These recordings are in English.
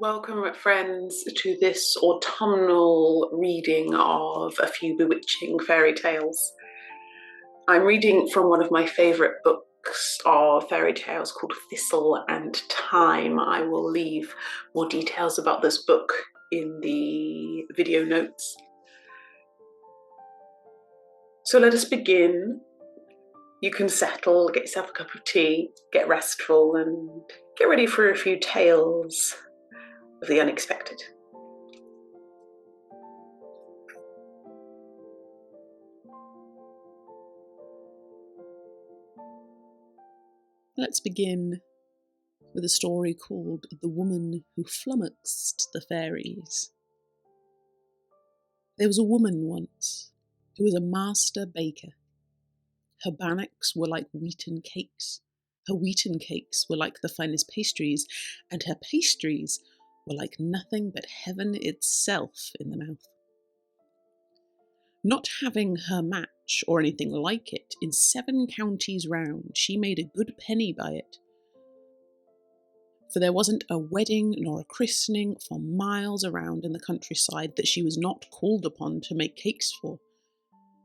Welcome, friends, to this autumnal reading of a few bewitching fairy tales. I'm reading from one of my favourite books of fairy tales called Thistle and Thyme. I will leave more details about this book in the video notes. So let us begin. You can settle, get yourself a cup of tea, get restful, and get ready for a few tales of the unexpected. Let's begin with a story called The Woman Who Flummoxed the Fairies. There was a woman once who was a master baker. Her bannocks were like wheaten cakes. Her wheaten cakes were like the finest pastries, and her pastries were like nothing but heaven itself in the mouth. Not having her match or anything like it in 7 counties round, she made a good penny by it. For there wasn't a wedding nor a christening for miles around in the countryside that she was not called upon to make cakes for,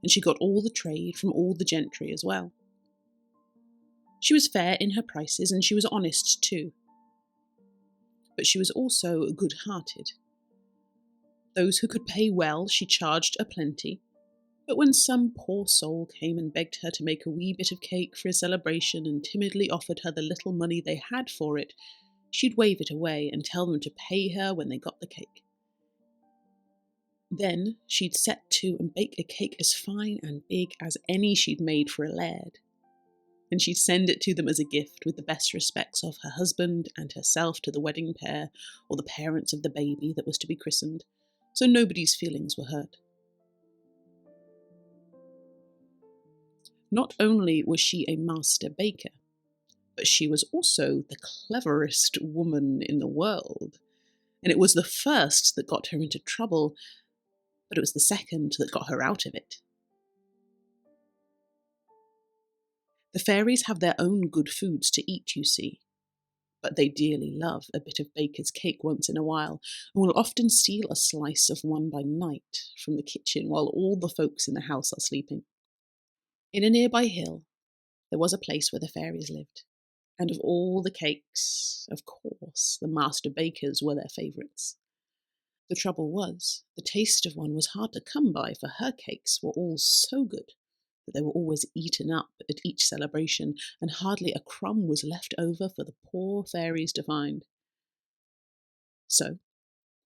and she got all the trade from all the gentry as well. She was fair in her prices, and she was honest too. But she was also good-hearted. Those who could pay well she charged a plenty, but when some poor soul came and begged her to make a wee bit of cake for a celebration and timidly offered her the little money they had for it, she'd wave it away and tell them to pay her when they got the cake. Then she'd set to and bake a cake as fine and big as any she'd made for a laird, and she'd send it to them as a gift with the best respects of her husband and herself to the wedding pair or the parents of the baby that was to be christened, so nobody's feelings were hurt. Not only was she a master baker, but she was also the cleverest woman in the world, and it was the first that got her into trouble, but it was the second that got her out of it. The fairies have their own good foods to eat, you see, but they dearly love a bit of baker's cake once in a while, and will often steal a slice of one by night from the kitchen while all the folks in the house are sleeping. In a nearby hill, there was a place where the fairies lived, and of all the cakes, of course, the master bakers were their favourites. The trouble was, the taste of one was hard to come by, for her cakes were all so good that they were always eaten up at each celebration, and hardly a crumb was left over for the poor fairies to find. So,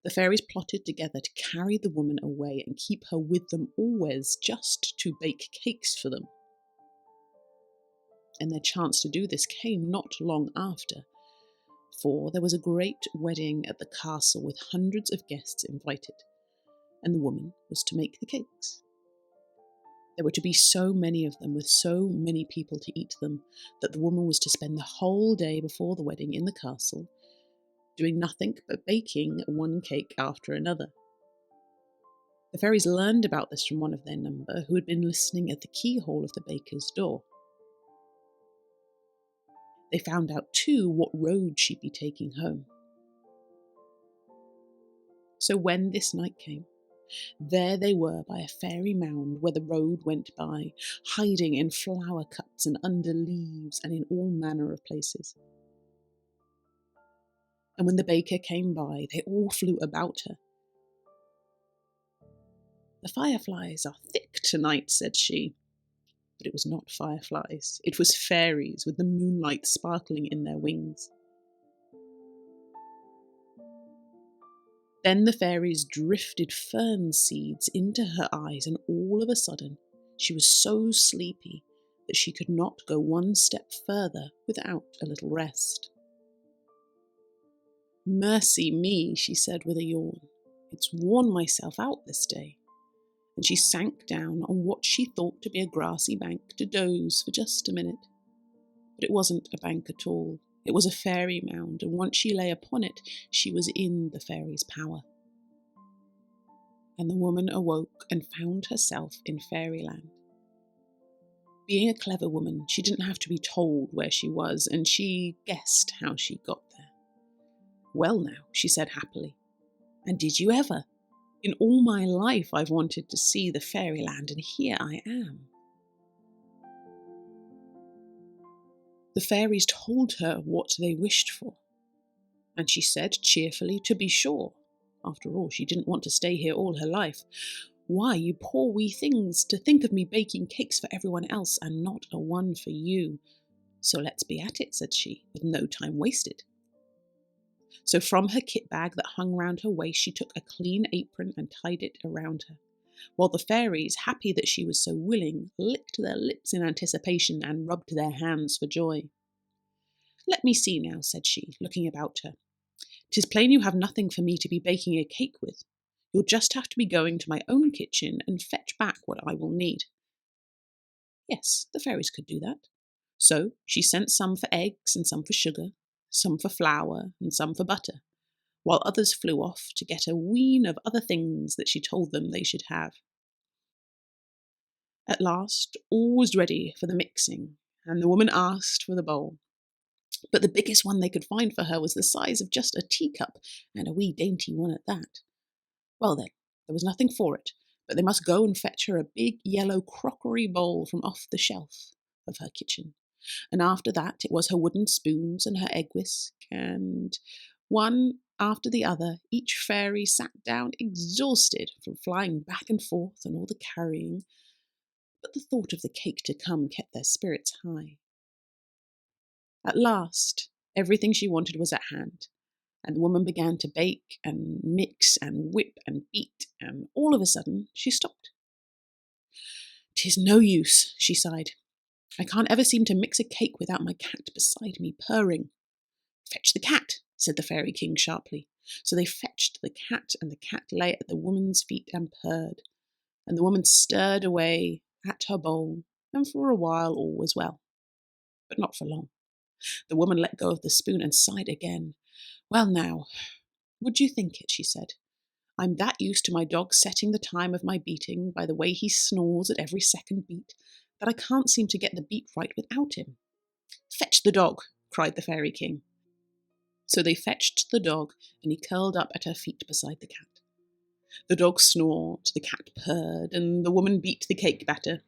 the fairies plotted together to carry the woman away and keep her with them always, just to bake cakes for them. And their chance to do this came not long after, for there was a great wedding at the castle with hundreds of guests invited, and the woman was to make the cakes. There were to be so many of them, with so many people to eat them, that the woman was to spend the whole day before the wedding in the castle, doing nothing but baking one cake after another. The fairies learned about this from one of their number, who had been listening at the keyhole of the baker's door. They found out, too, what road she'd be taking home. So when this night came, there they were by a fairy mound where the road went by, hiding in flower cups and under leaves and in all manner of places. And when the baker came by, they all flew about her. "The fireflies are thick tonight," said she. But it was not fireflies, it was fairies with the moonlight sparkling in their wings. Then the fairies drifted fern seeds into her eyes, and all of a sudden she was so sleepy that she could not go one step further without a little rest. "Mercy me," she said with a yawn, "it's worn myself out this day." And she sank down on what she thought to be a grassy bank to doze for just a minute. But it wasn't a bank at all. It was a fairy mound, and once she lay upon it, she was in the fairies' power. And the woman awoke and found herself in fairyland. Being a clever woman, she didn't have to be told where she was, and she guessed how she got there. "Well now," she said happily, "and did you ever? In all my life I've wanted to see the fairyland, and here I am." The fairies told her what they wished for, and she said cheerfully, to be sure. After all, she didn't want to stay here all her life. "Why, you poor wee things, to think of me baking cakes for everyone else and not a one for you. So let's be at it," said she, with no time wasted. So from her kit bag that hung round her waist, she took a clean apron and tied it around her, while the fairies, happy that she was so willing, licked their lips in anticipation and rubbed their hands for joy. "Let me see now," said she, looking about her. "'Tis plain you have nothing for me to be baking a cake with. You'll just have to be going to my own kitchen and fetch back what I will need." Yes, the fairies could do that. So she sent some for eggs and some for sugar, some for flour and some for butter, while others flew off to get a wheen of other things that she told them they should have. At last all was ready for the mixing, and the woman asked for the bowl. But the biggest one they could find for her was the size of just a teacup, and a wee dainty one at that. Well then, there was nothing for it, but they must go and fetch her a big yellow crockery bowl from off the shelf of her kitchen. And after that it was her wooden spoons and her egg whisk, and one after the other each fairy sat down exhausted from flying back and forth and all the carrying. But the thought of the cake to come kept their spirits high. At last, everything she wanted was at hand, and the woman began to bake and mix and whip and beat, and all of a sudden she stopped. "'Tis no use," she sighed. "I can't ever seem to mix a cake without my cat beside me purring." "Fetch the cat," said the Fairy King sharply. So they fetched the cat, and the cat lay at the woman's feet and purred, and the woman stirred away at her bowl, and for a while all was well. But not for long. The woman let go of the spoon and sighed again. "Well now, would you think it," she said, "I'm that used to my dog setting the time of my beating by the way he snores at every second beat, that I can't seem to get the beat right without him." "Fetch the dog," cried the Fairy King. So they fetched the dog, and he curled up at her feet beside the cat. The dog snored, the cat purred, and the woman beat the cake batter.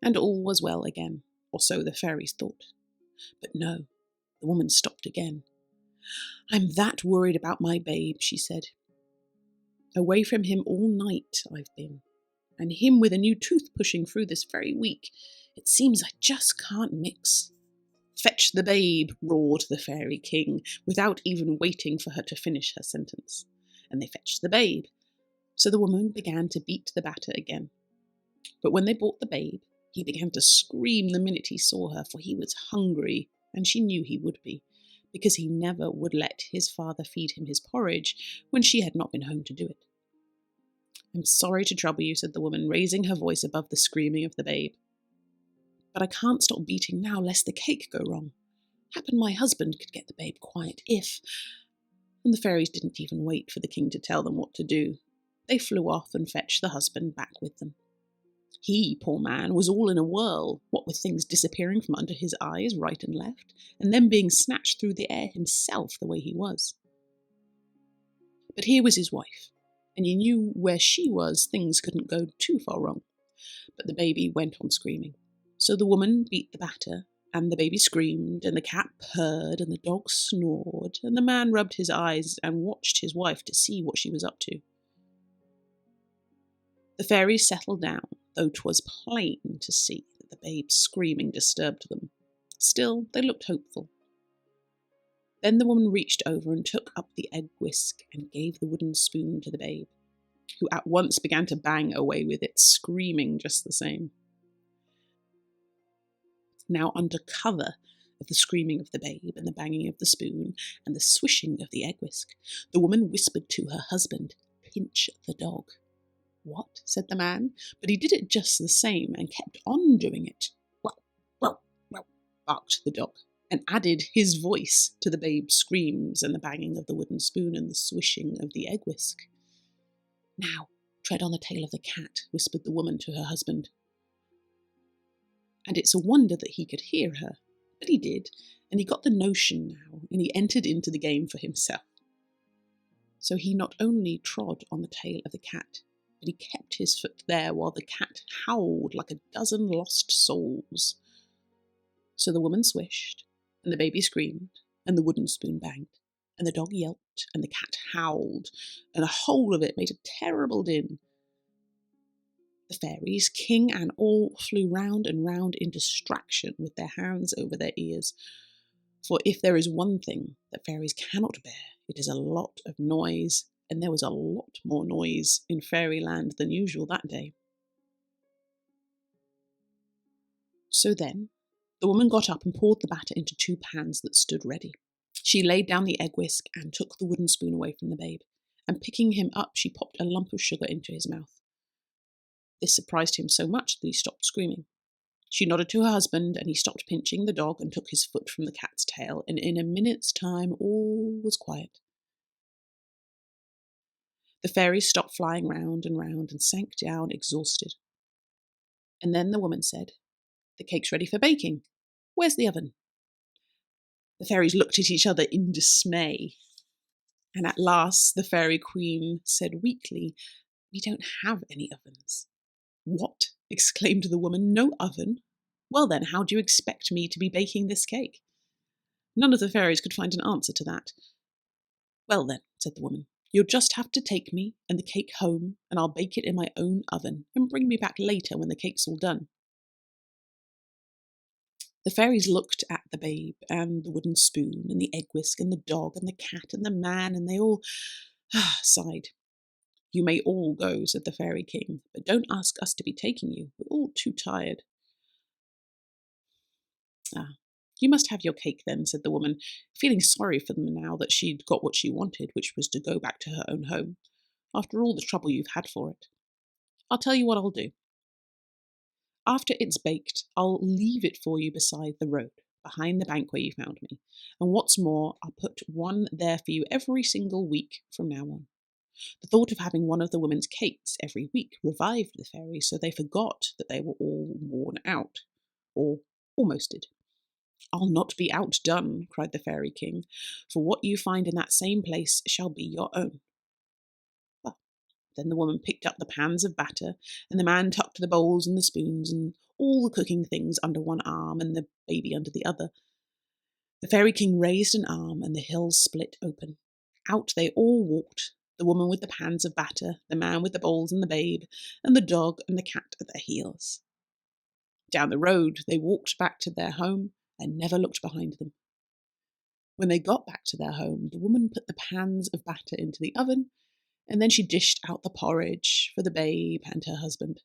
And all was well again, or so the fairies thought. But no, the woman stopped again. "I'm that worried about my babe," she said. "Away from him all night I've been, and him with a new tooth pushing through this very week. It seems I just can't mix." "Fetch the babe," roared the Fairy King, without even waiting for her to finish her sentence. And they fetched the babe. So the woman began to beat the batter again. But when they brought the babe, he began to scream the minute he saw her, for he was hungry, and she knew he would be, because he never would let his father feed him his porridge when she had not been home to do it. "I'm sorry to trouble you," said the woman, raising her voice above the screaming of the babe. "But I can't stop beating now, lest the cake go wrong. Happen my husband could get the babe quiet if—" And the fairies didn't even wait for the king to tell them what to do. They flew off and fetched the husband back with them. He, poor man, was all in a whirl, what with things disappearing from under his eyes right and left, and then being snatched through the air himself the way he was. But here was his wife, and he knew where she was things couldn't go too far wrong. But the baby went on screaming. So the woman beat the batter, and the baby screamed, and the cat purred, and the dog snored, and the man rubbed his eyes and watched his wife to see what she was up to. The fairies settled down, though 'twas plain to see that the babe's screaming disturbed them. Still, they looked hopeful. Then the woman reached over and took up the egg whisk and gave the wooden spoon to the babe, who at once began to bang away with it, screaming just the same. Now, under cover of the screaming of the babe and the banging of the spoon and the swishing of the egg whisk, the woman whispered to her husband, "Pinch the dog." "What?" said the man, but he did it just the same and kept on doing it. "Well, well, well," barked the dog, and added his voice to the babe's screams and the banging of the wooden spoon and the swishing of the egg whisk. "Now, tread on the tail of the cat," whispered the woman to her husband. And it's a wonder that he could hear her, But he did, and he got the notion now, and he entered into the game for himself. So he not only trod on the tail of the cat, but he kept his foot there while the cat howled like a dozen lost souls. So the woman swished, and the baby screamed, and the wooden spoon banged, and the dog yelped, and the cat howled, and the whole of it made a terrible din. The fairies, king and all, flew round and round in distraction with their hands over their ears. For if there is one thing that fairies cannot bear, it is a lot of noise, and there was a lot more noise in fairyland than usual that day. So then, the woman got up and poured the batter into 2 pans that stood ready. She laid down the egg whisk and took the wooden spoon away from the babe, and picking him up, she popped a lump of sugar into his mouth. This surprised him so much that he stopped screaming. She nodded to her husband, and he stopped pinching the dog and took his foot from the cat's tail, and in a minute's time all was quiet. The fairies stopped flying round and round and sank down exhausted. And then the woman said, "The cake's ready for baking. Where's the oven?" The fairies looked at each other in dismay. And at last the fairy queen said weakly, "We don't have any ovens." "What?" exclaimed the woman. "No oven? Well then, how do you expect me to be baking this cake?" None of the fairies could find an answer to that. "Well then," said the woman, "you'll just have to take me and the cake home, and I'll bake it in my own oven, and bring me back later when the cake's all done." The fairies looked at the babe and the wooden spoon and the egg whisk and the dog and the cat and the man, and they all sighed. "You may all go," said the fairy king, "but don't ask us to be taking you. We're all too tired." "Ah, you must have your cake then," said the woman, feeling sorry for them now that she'd got what she wanted, which was to go back to her own home, after all the trouble you've had for it. "I'll tell you what I'll do. After it's baked, I'll leave it for you beside the road, behind the bank where you found me. And what's more, I'll put one there for you every single week from now on." The thought of having one of the women's cakes every week revived the fairies, so they forgot that they were all worn out, or almost did. "I'll not be outdone," cried the fairy king, "for what you find in that same place shall be your own." Well, then the woman picked up the pans of batter, and the man tucked the bowls and the spoons and all the cooking things under one arm and the baby under the other. The fairy king raised an arm, and the hills split open. Out they all walked, the woman with the pans of batter, the man with the bowls and the babe, and the dog and the cat at their heels. Down the road they walked back to their home and never looked behind them. When they got back to their home, the woman put the pans of batter into the oven, and then she dished out the porridge for the babe and her husband.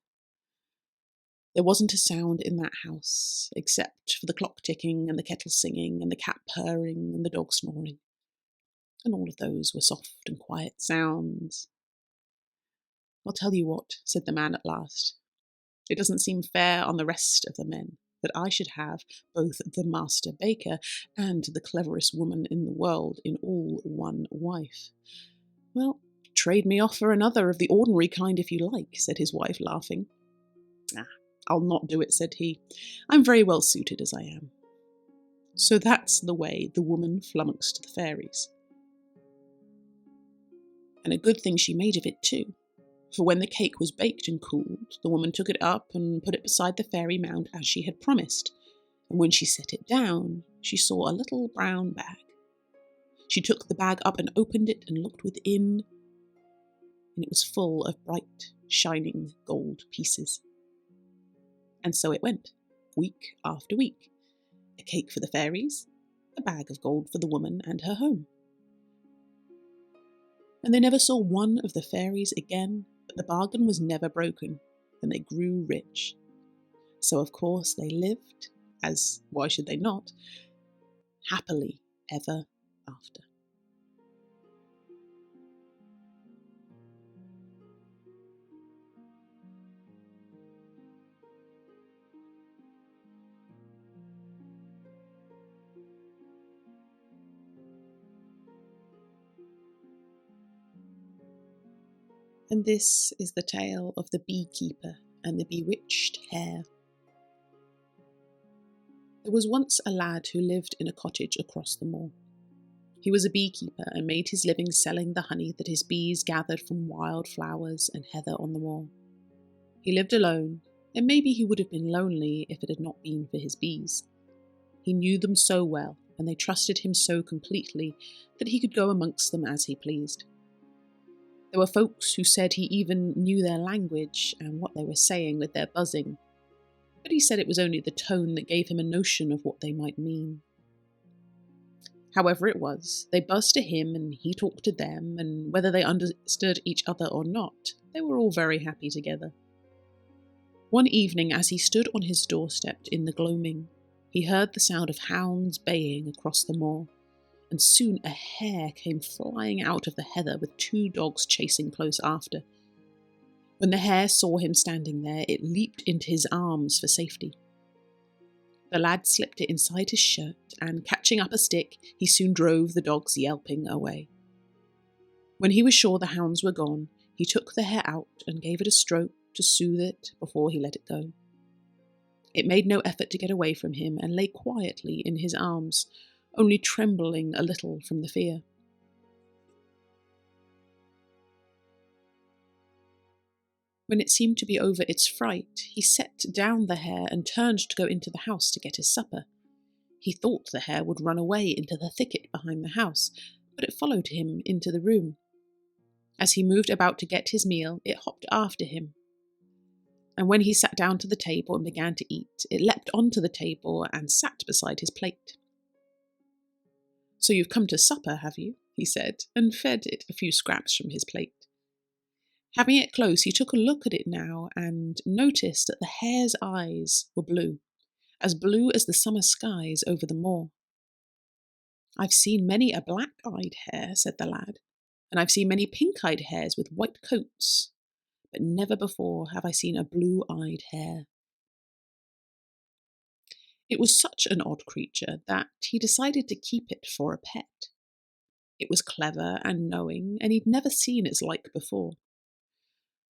There wasn't a sound in that house, except for the clock ticking and the kettle singing and the cat purring and the dog snoring. And all of those were soft and quiet sounds. "I'll tell you what," said the man at last. "It doesn't seem fair on the rest of the men that I should have both the master baker and the cleverest woman in the world in all one wife." "Well, trade me off for another of the ordinary kind if you like," said his wife, laughing. "Ah, I'll not do it," said he. "I'm very well suited as I am." So that's the way the woman flummoxed the fairies. And a good thing she made of it too, for when the cake was baked and cooled, the woman took it up and put it beside the fairy mound as she had promised, and when she set it down, she saw a little brown bag. She took the bag up and opened it and looked within, and it was full of bright, shining gold pieces. And so it went, week after week. A cake for the fairies, a bag of gold for the woman and her home. And they never saw one of the fairies again, but the bargain was never broken, and they grew rich. So of course they lived, as why should they not, happily ever after. And this is the tale of the beekeeper and the bewitched hare. There was once a lad who lived in a cottage across the moor. He was a beekeeper and made his living selling the honey that his bees gathered from wild flowers and heather on the moor. He lived alone, and maybe he would have been lonely if it had not been for his bees. He knew them so well, and they trusted him so completely that he could go amongst them as he pleased. There were folks who said he even knew their language and what they were saying with their buzzing, but he said it was only the tone that gave him a notion of what they might mean. However it was, they buzzed to him and he talked to them, and whether they understood each other or not, they were all very happy together. One evening, as he stood on his doorstep in the gloaming, he heard the sound of hounds baying across the moor, and soon a hare came flying out of the heather with 2 dogs chasing close after. When the hare saw him standing there, it leaped into his arms for safety. The lad slipped it inside his shirt, and catching up a stick, he soon drove the dogs yelping away. When he was sure the hounds were gone, he took the hare out and gave it a stroke to soothe it before he let it go. It made no effort to get away from him and lay quietly in his arms, only trembling a little from the fear. When it seemed to be over its fright, he set down the hare and turned to go into the house to get his supper. He thought the hare would run away into the thicket behind the house, but it followed him into the room. As he moved about to get his meal, it hopped after him. And when he sat down to the table and began to eat, it leapt onto the table and sat beside his plate. "So you've come to supper, have you?" he said, and fed it a few scraps from his plate. Having it close, he took a look at it now and noticed that the hare's eyes were blue as the summer skies over the moor. "I've seen many a black-eyed hare," said the lad, "and I've seen many pink-eyed hares with white coats, but never before have I seen a blue-eyed hare." It was such an odd creature that he decided to keep it for a pet. It was clever and knowing, and he'd never seen its like before.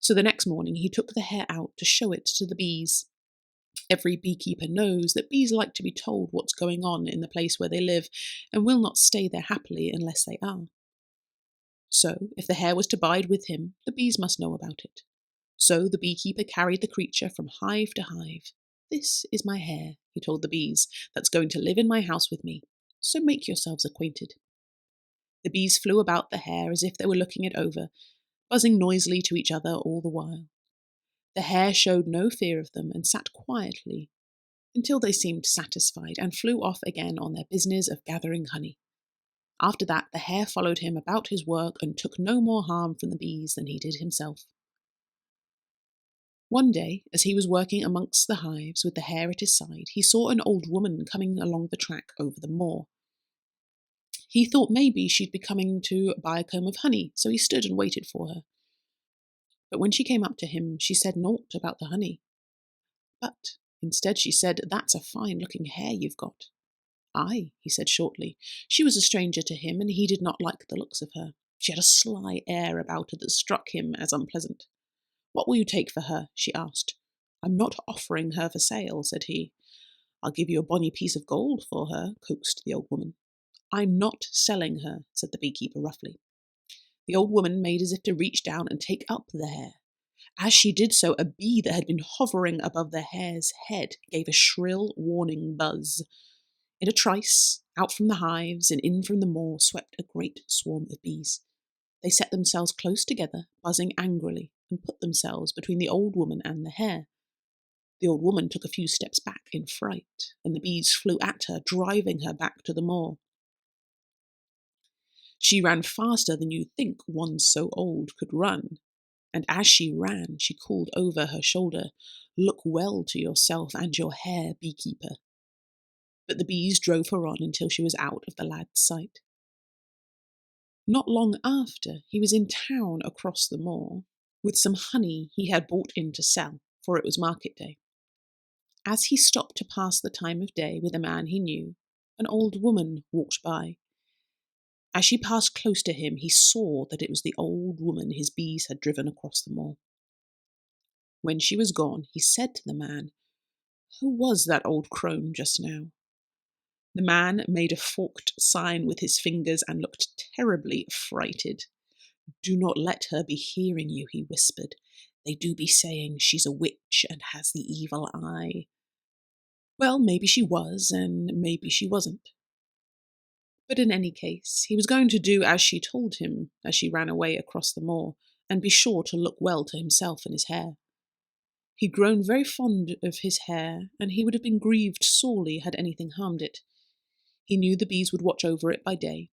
So the next morning he took the hare out to show it to the bees. Every beekeeper knows that bees like to be told what's going on in the place where they live, and will not stay there happily unless they are. So, if the hare was to bide with him, the bees must know about it. So the beekeeper carried the creature from hive to hive. "This is my hare," he told the bees, "that's going to live in my house with me. So make yourselves acquainted." The bees flew about the hare as if they were looking it over, buzzing noisily to each other all the while. The hare showed no fear of them and sat quietly until they seemed satisfied and flew off again on their business of gathering honey. After that, the hare followed him about his work and took no more harm from the bees than he did himself. One day, as he was working amongst the hives with the hare at his side, he saw an old woman coming along the track over the moor. He thought maybe she'd be coming to buy a comb of honey, so he stood and waited for her. But when she came up to him, she said naught about the honey. But instead she said, "That's a fine-looking hare you've got." "Aye," he said shortly. She was a stranger to him, and he did not like the looks of her. She had a sly air about her that struck him as unpleasant. "What will you take for her?" she asked. "I'm not offering her for sale," said he. "I'll give you a bonny piece of gold for her," coaxed the old woman. "I'm not selling her," said the beekeeper roughly. The old woman made as if to reach down and take up the hare. As she did so, a bee that had been hovering above the hare's head gave a shrill warning buzz. In a trice, out from the hives and in from the moor swept a great swarm of bees. They set themselves close together, buzzing angrily, and put themselves between the old woman and the hare. The old woman took a few steps back in fright, and the bees flew at her, driving her back to the moor. She ran faster than you'd think one so old could run, and as she ran, she called over her shoulder, "Look well to yourself and your hare, beekeeper." But the bees drove her on until she was out of the lad's sight. Not long after, he was in town across the moor with some honey he had bought in to sell, for it was market day. As he stopped to pass the time of day with a man he knew, an old woman walked by. As she passed close to him, he saw that it was the old woman his bees had driven across the moor. When she was gone, he said to the man, Who was that old crone just now? The man made a forked sign with his fingers and looked terribly frighted. "Do not let her be hearing you," he whispered. "They do be saying she's a witch and has the evil eye." Well, maybe she was, and maybe she wasn't. But in any case, he was going to do as she told him as she ran away across the moor, and be sure to look well to himself and his hare. He'd grown very fond of his hare, and he would have been grieved sorely had anything harmed it. He knew the bees would watch over it by day,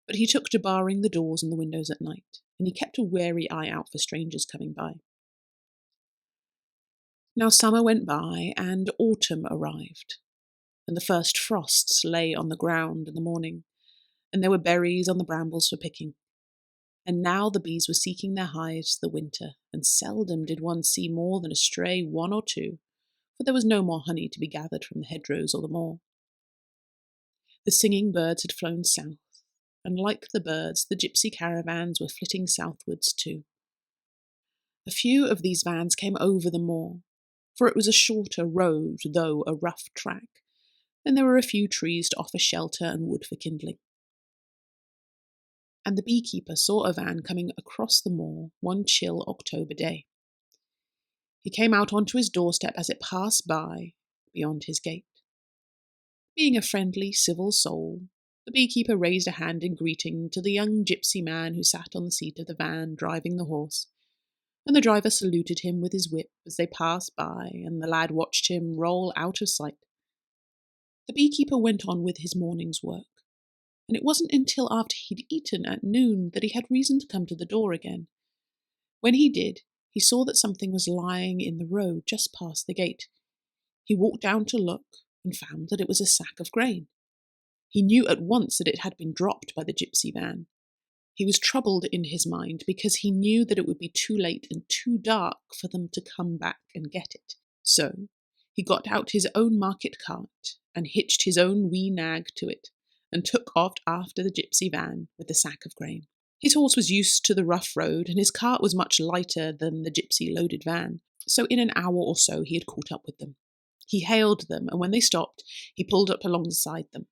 but he took to barring the doors and the windows at night, and he kept a wary eye out for strangers coming by. Now summer went by, and autumn arrived, and the first frosts lay on the ground in the morning, and there were berries on the brambles for picking. And now the bees were seeking their hives for the winter, and seldom did one see more than a stray one or two, for there was no more honey to be gathered from the hedgerows or the moor. The singing birds had flown south, and like the birds, the gypsy caravans were flitting southwards too. A few of these vans came over the moor, for it was a shorter road, though a rough track, and there were a few trees to offer shelter and wood for kindling. And the beekeeper saw a van coming across the moor one chill October day. He came out onto his doorstep as it passed by beyond his gate. Being a friendly, civil soul, the beekeeper raised a hand in greeting to the young gypsy man who sat on the seat of the van driving the horse, and the driver saluted him with his whip as they passed by, and the lad watched him roll out of sight. The beekeeper went on with his morning's work, and it wasn't until after he'd eaten at noon that he had reason to come to the door again. When he did, he saw that something was lying in the road just past the gate. He walked down to look, and found that it was a sack of grain. He knew at once that it had been dropped by the gypsy van. He was troubled in his mind because he knew that it would be too late and too dark for them to come back and get it. So he got out his own market cart and hitched his own wee nag to it, and took off after the gypsy van with the sack of grain. His horse was used to the rough road, and his cart was much lighter than the gypsy-loaded van, so in an hour or so he had caught up with them. He hailed them, and when they stopped, he pulled up alongside them.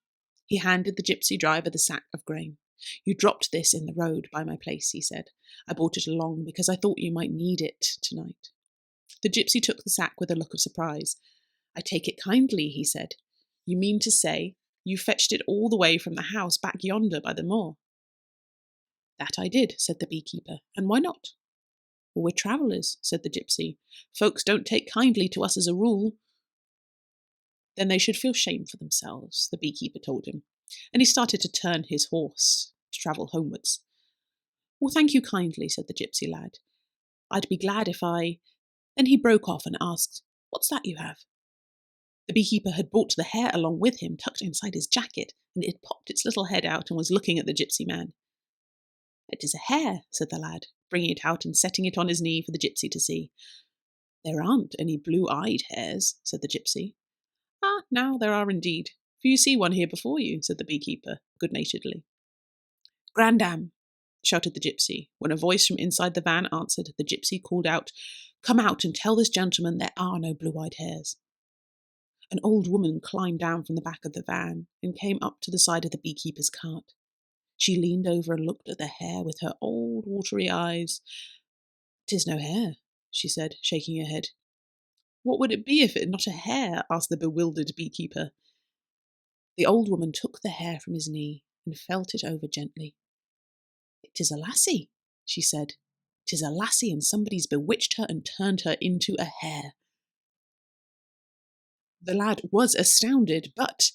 He handed the gypsy driver the sack of grain. "You dropped this in the road by my place," he said. "I brought it along because I thought you might need it tonight." The gypsy took the sack with a look of surprise. "I take it kindly," he said. "You mean to say you fetched it all the way from the house back yonder by the moor?" "That I did," said the beekeeper. "And why not?" "Well, we're travellers," said the gypsy. "Folks don't take kindly to us as a rule." "Then they should feel shame for themselves," the beekeeper told him, and he started to turn his horse to travel homewards. "Well, thank you kindly," said the gypsy lad. "I'd be glad if I—" Then he broke off and asked, "What's that you have?" The beekeeper had brought the hare along with him, tucked inside his jacket, and it had popped its little head out and was looking at the gypsy man. "It is a hare," said the lad, bringing it out and setting it on his knee for the gypsy to see. "There aren't any blue-eyed hares," said the gypsy. "Ah, now there are indeed, for you see one here before you," said the beekeeper, good-naturedly. "Grandam!" shouted the gypsy. When a voice from inside the van answered, the gypsy called out, "Come out and tell this gentleman there are no blue-eyed hares." An old woman climbed down from the back of the van and came up to the side of the beekeeper's cart. She leaned over and looked at the hare with her old watery eyes. "'Tis no hare," she said, shaking her head. "What would it be if it not a hare?" asked the bewildered beekeeper. The old woman took the hare from his knee and felt it over gently. "'Tis a lassie," she said. "'Tis a lassie, and somebody's bewitched her and turned her into a hare." The lad was astounded, but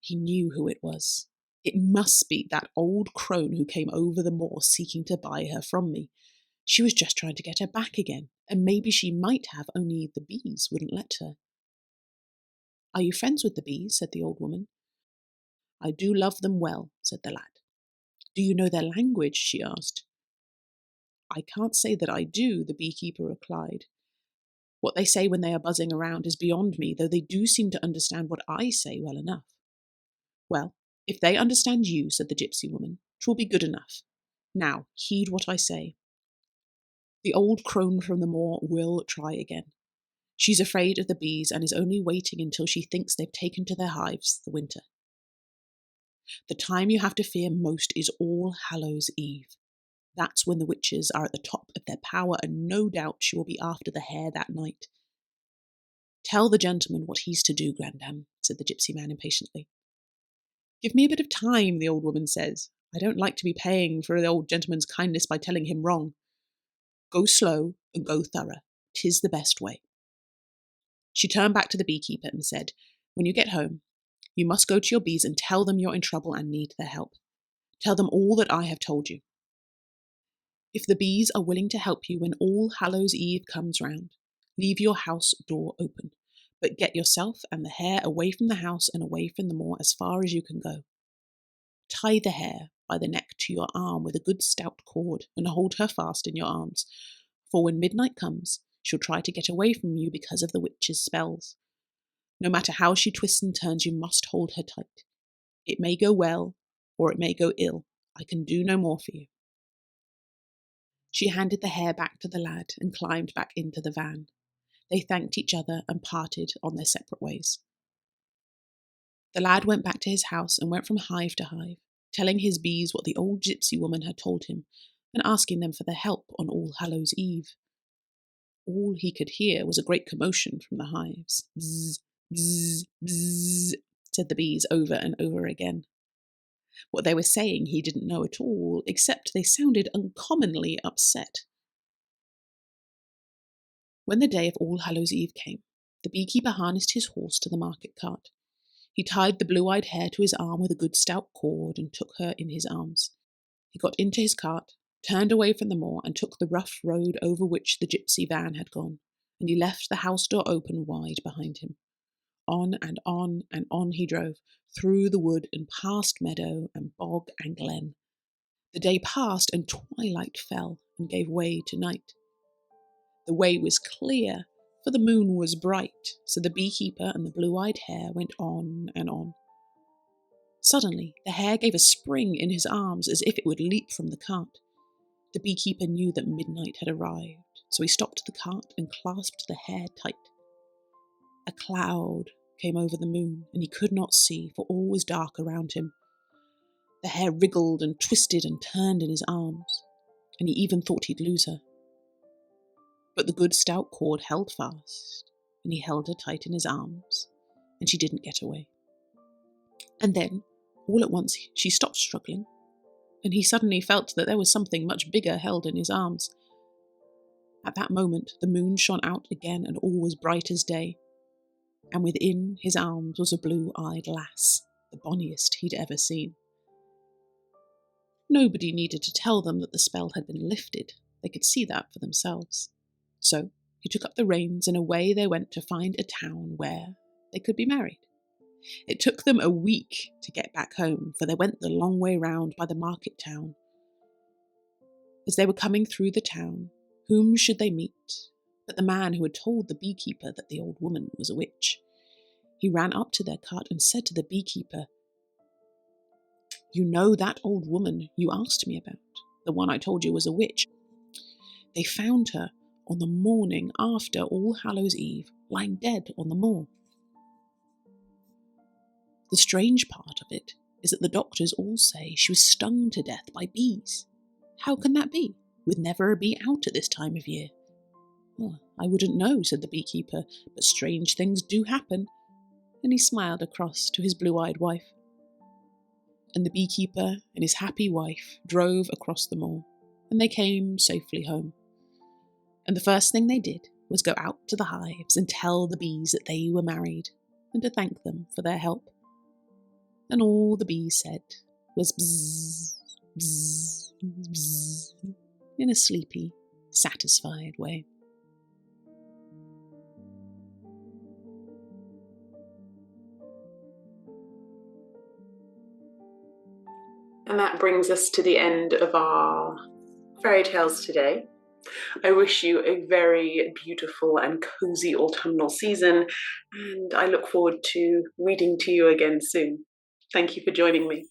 he knew who it was. "It must be that old crone who came over the moor seeking to buy her from me. She was just trying to get her back again, and maybe she might have, only the bees wouldn't let her." "Are you friends with the bees?" said the old woman. "I do love them well," said the lad. "Do you know their language?" she asked. "I can't say that I do," the beekeeper replied. "What they say when they are buzzing around is beyond me, though they do seem to understand what I say well enough." "Well, if they understand you," said the gypsy woman, "'twill be good enough. Now, heed what I say. The old crone from the moor will try again. She's afraid of the bees and is only waiting until she thinks they've taken to their hives the winter. The time you have to fear most is All Hallows Eve. That's when the witches are at the top of their power, and no doubt she will be after the hare that night. Tell the gentleman what he's to do, Grandam, said the gypsy man impatiently. Give me a bit of time, the old woman says. I don't like to be paying for the old gentleman's kindness by telling him wrong. Go slow and go thorough. 'Tis the best way. She turned back to the beekeeper and said, When you get home, you must go to your bees and tell them you're in trouble and need their help. Tell them all that I have told you. If the bees are willing to help you when All Hallows Eve comes round, leave your house door open, but get yourself and the hare away from the house and away from the moor as far as you can go. Tie the hare by the neck to your arm with a good stout cord and hold her fast in your arms, for when midnight comes, she'll try to get away from you because of the witch's spells. No matter how she twists and turns, you must hold her tight. It may go well, or it may go ill. I can do no more for you. She handed the hare back to the lad and climbed back into the van. They thanked each other and parted on their separate ways. The lad went back to his house and went from hive to hive, telling his bees what the old gypsy woman had told him and asking them for their help on All Hallows Eve. All he could hear was a great commotion from the hives. Bzz, bzz, bzz, said the bees over and over again. What they were saying he didn't know at all, except they sounded uncommonly upset. When the day of All Hallows Eve came, the beekeeper harnessed his horse to the market cart. He tied the blue-eyed hare to his arm with a good stout cord and took her in his arms. He got into his cart, turned away from the moor, and took the rough road over which the gypsy van had gone, and he left the house door open wide behind him. On and on and on he drove, through the wood and past meadow and bog and glen. The day passed and twilight fell and gave way to night. The way was clear, for the moon was bright, so the beekeeper and the blue-eyed hare went on and on. Suddenly, the hare gave a spring in his arms as if it would leap from the cart. The beekeeper knew that midnight had arrived, so he stopped the cart and clasped the hare tight. A cloud came over the moon, and he could not see, for all was dark around him. The hare wriggled and twisted and turned in his arms, and he even thought he'd lose her. But the good stout cord held fast, and he held her tight in his arms, and she didn't get away. And then, all at once, she stopped struggling, and he suddenly felt that there was something much bigger held in his arms. At that moment, the moon shone out again, and all was bright as day, and within his arms was a blue-eyed lass, the bonniest he'd ever seen. Nobody needed to tell them that the spell had been lifted. They could see that for themselves. So he took up the reins, and away they went to find a town where they could be married. It took them a week to get back home, for they went the long way round by the market town. As they were coming through the town, whom should they meet but the man who had told the beekeeper that the old woman was a witch. He ran up to their cart and said to the beekeeper, "You know that old woman you asked me about, the one I told you was a witch? They found her on the morning after All Hallows Eve, lying dead on the moor. The strange part of it is that the doctors all say she was stung to death by bees. How can that be, with never a bee out at this time of year?" "Well, I wouldn't know," said the beekeeper, "but strange things do happen," and he smiled across to his blue-eyed wife. And the beekeeper and his happy wife drove across the moor, and they came safely home. And the first thing they did was go out to the hives and tell the bees that they were married, and to thank them for their help. And all the bees said was bzzz, bzzz, bzzz, in a sleepy, satisfied way. And that brings us to the end of our fairy tales today. I wish you a very beautiful and cozy autumnal season, and I look forward to reading to you again soon. Thank you for joining me.